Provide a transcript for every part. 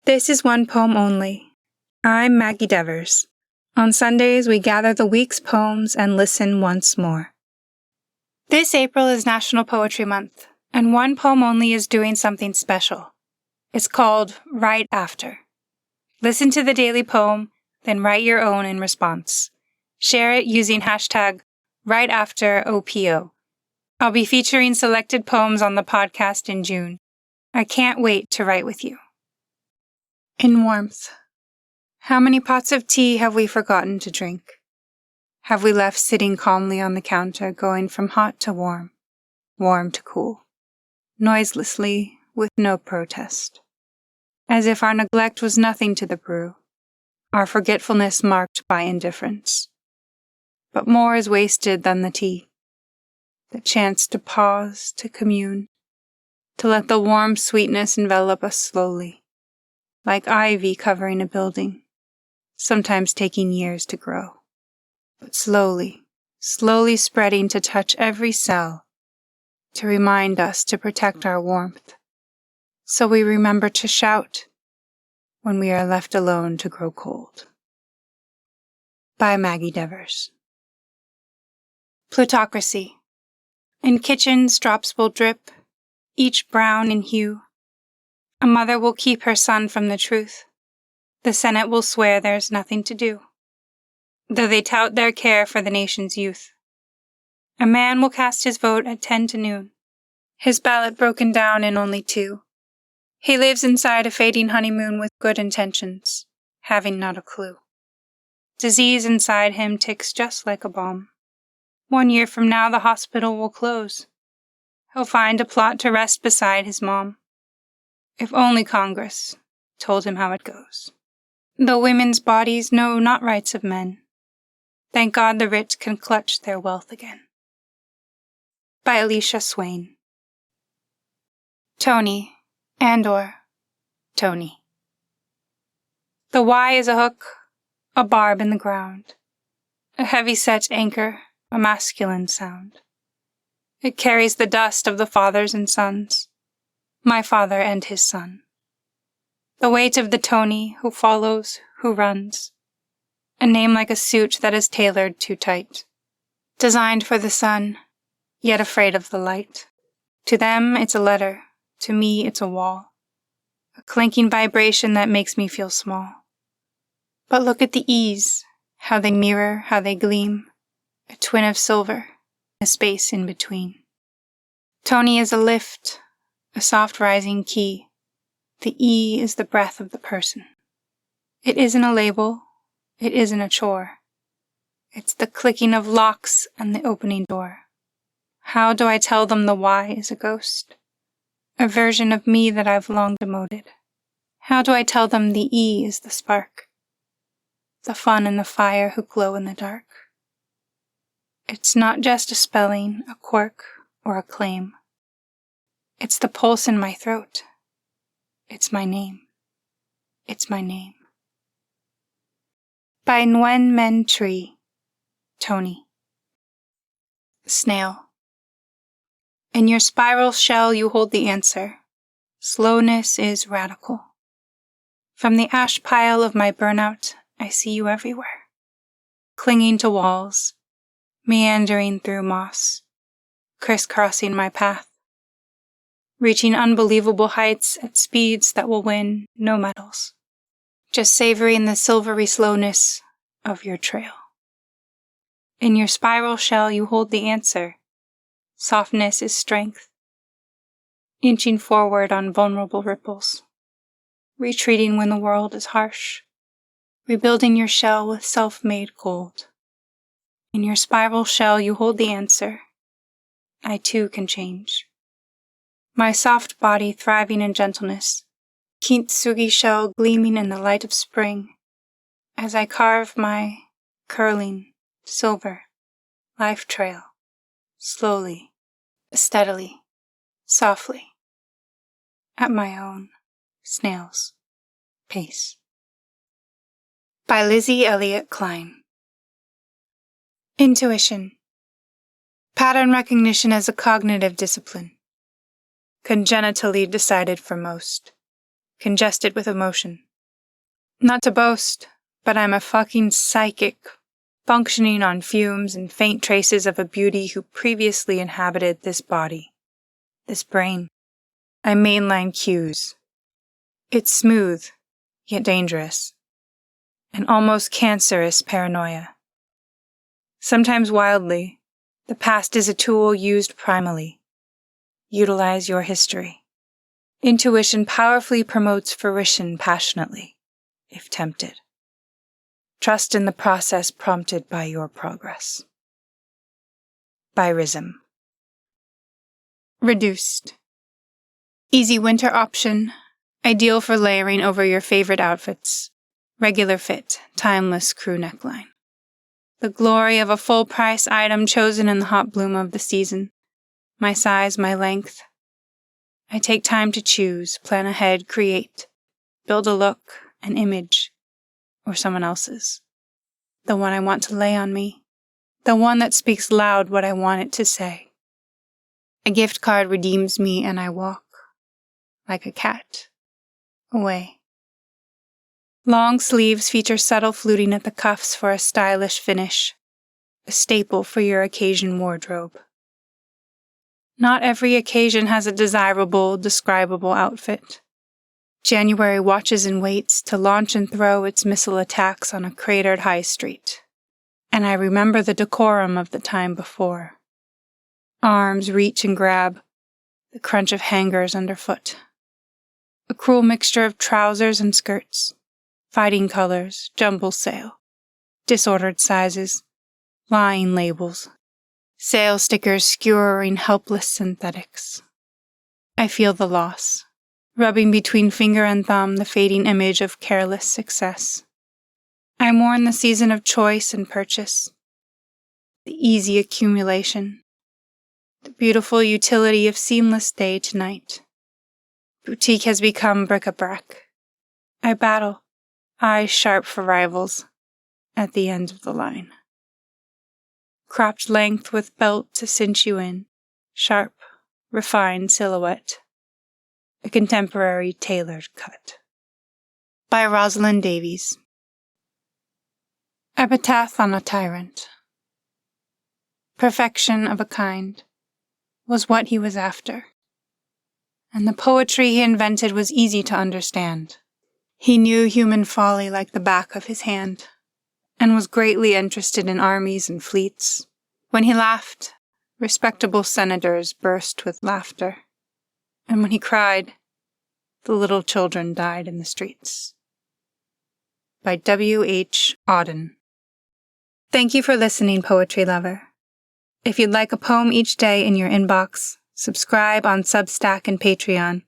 This is one poem only. I'm Maggie Devers. On Sundays, we gather the week's poems and listen once more. This April is National Poetry Month, and one poem only is doing something special. It's called Right After. Listen to the daily poem, then write your own in response. Share it using hashtag RightAfterOPO. I'll be featuring selected poems on the podcast in June. I can't wait to write with you. In warmth. How many pots of tea have we forgotten to drink? Have we left sitting calmly on the counter, going from hot to warm, warm to cool, noiselessly, with no protest? As if our neglect was nothing to the brew, our forgetfulness marked by indifference. But more is wasted than the tea. The chance to pause, to commune, to let the warm sweetness envelop us slowly, like ivy covering a building, sometimes taking years to grow, but slowly, slowly spreading to touch every cell, to remind us to protect our warmth, so we remember to shout when we are left alone to grow cold. By Maggie Devers. Plutocracy. In kitchens, drops will drip, each brown in hue. A mother will keep her son from the truth. The Senate will swear there's nothing to do, though they tout their care for the nation's youth. A man will cast his vote at 10 to noon, his ballot broken down in only 2. He lives inside a fading honeymoon with good intentions, having not a clue. Disease inside him ticks just like a bomb. 1 year from now the hospital will close. He'll find a plot to rest beside his mom. If only Congress told him how it goes. Though women's bodies know not rights of men, thank God the rich can clutch their wealth again. By Alicia Swain. Tony, and/or Tony. The Y is a hook, a barb in the ground, a heavy-set anchor, a masculine sound. It carries the dust of the fathers and sons, my father and his son. The weight of the Tony who follows, who runs. A name like a suit that is tailored too tight, designed for the sun, yet afraid of the light. To them it's a letter, to me it's a wall, a clanking vibration that makes me feel small. But look at the E's, how they mirror, how they gleam, a twin of silver, a space in between. Tony is a lift, a soft rising key. The E is the breath of the person. It isn't a label, it isn't a chore. It's the clicking of locks and the opening door. How do I tell them the Y is a ghost? A version of me that I've long demoted. How do I tell them the E is the spark? The fun and the fire who glow in the dark. It's not just a spelling, a quirk, or a claim. It's the pulse in my throat. It's my name. It's my name. By Nguyen Men Tree. Tony. Snail. In your spiral shell you hold the answer. Slowness is radical. From the ash pile of my burnout, I see you everywhere. Clinging to walls, meandering through moss, crisscrossing my path, reaching unbelievable heights at speeds that will win no medals, just savoring the silvery slowness of your trail. In your spiral shell you hold the answer. Softness is strength, inching forward on vulnerable ripples, retreating when the world is harsh, rebuilding your shell with self-made gold. In your spiral shell you hold the answer. I too can change. My soft body thriving in gentleness, kintsugi shell gleaming in the light of spring, as I carve my curling, silver, life trail, slowly, steadily, softly, at my own snail's pace. By Lizzie Elliott Klein. Intuition. Pattern recognition as a cognitive discipline. Congenitally decided for most. congested with emotion. Not to boast, but I'm a fucking psychic, functioning on fumes and faint traces of a beauty who previously inhabited this body, this brain. I mainline cues. It's smooth, yet dangerous. An almost cancerous paranoia. Sometimes wildly, the past is a tool used primally. Utilize your history. Intuition powerfully promotes fruition passionately, if tempted. Trust in the process prompted by your progress. By Rhythm. Reduced. Easy winter option, ideal for layering over your favorite outfits. Regular fit, timeless crew neckline. The glory of a full-price item chosen in the hot bloom of the season. My size, my length. I take time to choose, plan ahead, create, build a look, an image, or someone else's. The one I want to lay on me. The one that speaks loud what I want it to say. A gift card redeems me and I walk, like a cat, away. Long sleeves feature subtle fluting at the cuffs for a stylish finish, a staple for your occasion wardrobe. Not every occasion has a desirable, describable outfit. January watches and waits to launch and throw its missile attacks on a cratered high street, and I remember the decorum of the time before. Arms reach and grab, the crunch of hangers underfoot. A cruel mixture of trousers and skirts. Fighting colors, jumble sale, disordered sizes, lying labels, sale stickers skewering helpless synthetics. I feel the loss, rubbing between finger and thumb the fading image of careless success. I mourn the season of choice and purchase, the easy accumulation, the beautiful utility of seamless day to night. Boutique has become bric-a-brac. I battle. Eyes sharp for rivals, at the end of the line. Cropped length with belt to cinch you in, sharp, refined silhouette. A contemporary tailored cut. By Rosalind Davies. Epitaph on a Tyrant. Perfection of a kind was what he was after, and the poetry he invented was easy to understand. He knew human folly like the back of his hand, and was greatly interested in armies and fleets. When he laughed, respectable senators burst with laughter, and when he cried, the little children died in the streets. By W.H. Auden. Thank you for listening, poetry lover. If you'd like a poem each day in your inbox, subscribe on Substack and Patreon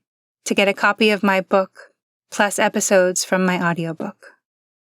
to get a copy of my book, plus episodes from my audiobook.